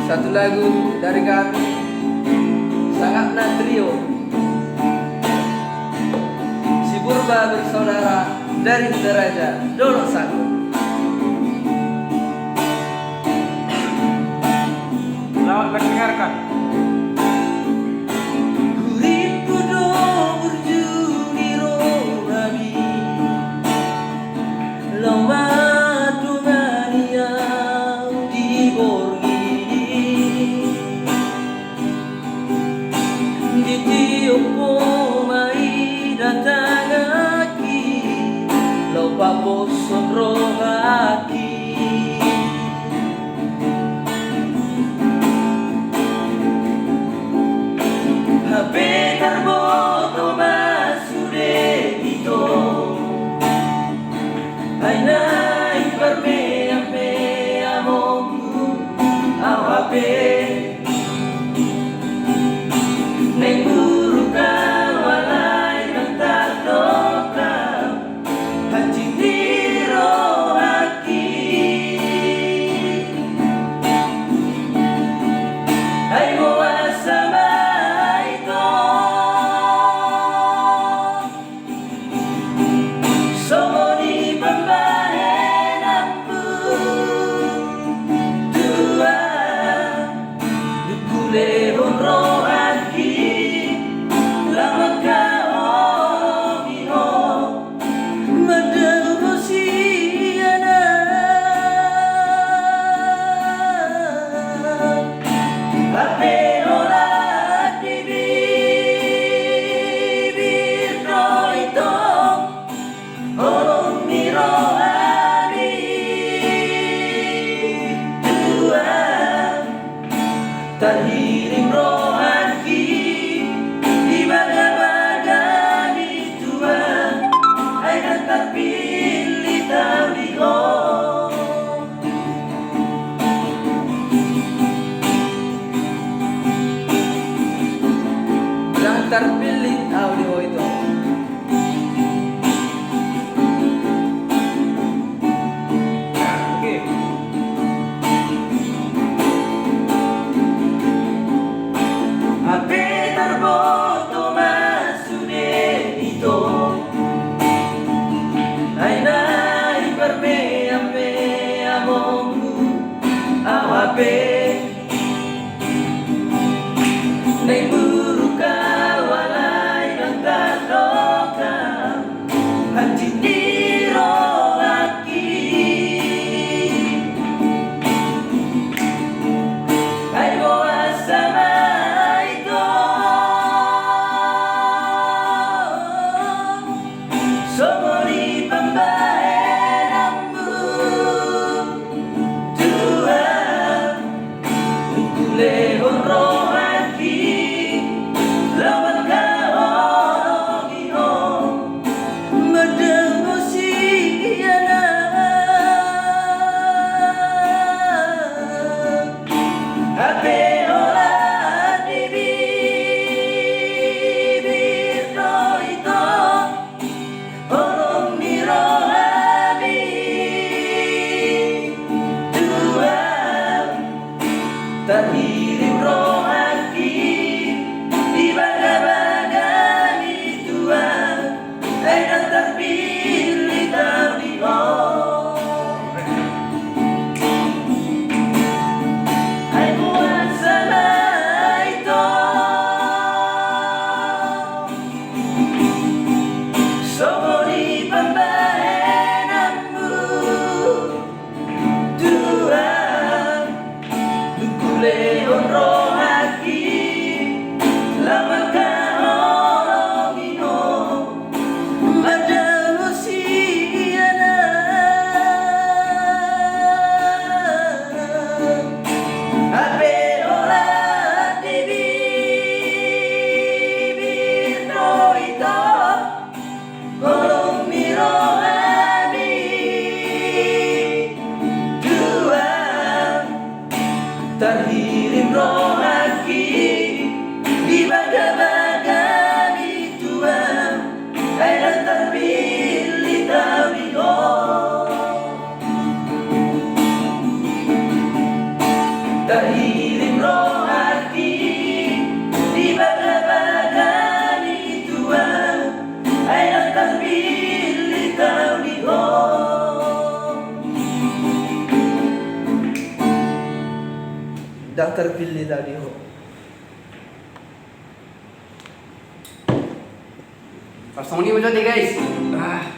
Satu lagu dari kami, sangat Natrio, si Purba bersaudara dari Deraja Dolok Sanggup. Selamat mendengarkan. Paposo rohaki Habe tarboto masude ito Ay nai parme ame amongu awabe Neng buru ka walay ng tatoka Hajitiro aki Ay mawasama ito Somoni pambahe nampu Dua Dukule honro aki Lamat ka omiho Madal siana Ape ora di bibir no ito Olong miro ani Dua Terhiring rohani Di baga-baga di tua Ay terpilih taliho Yang terpilih audio itu Oke. Ape tarboto masude ito Ay nai parme ame amongu awape Neng buru ka walay ng tatoka Hajitiro aki Ay mawasama ito Somoni pambahe nambu Dua Ukule honro aki Lawan ka ogiho Madal mo sudah terpilih tadi. Kosong ini guys. Ah,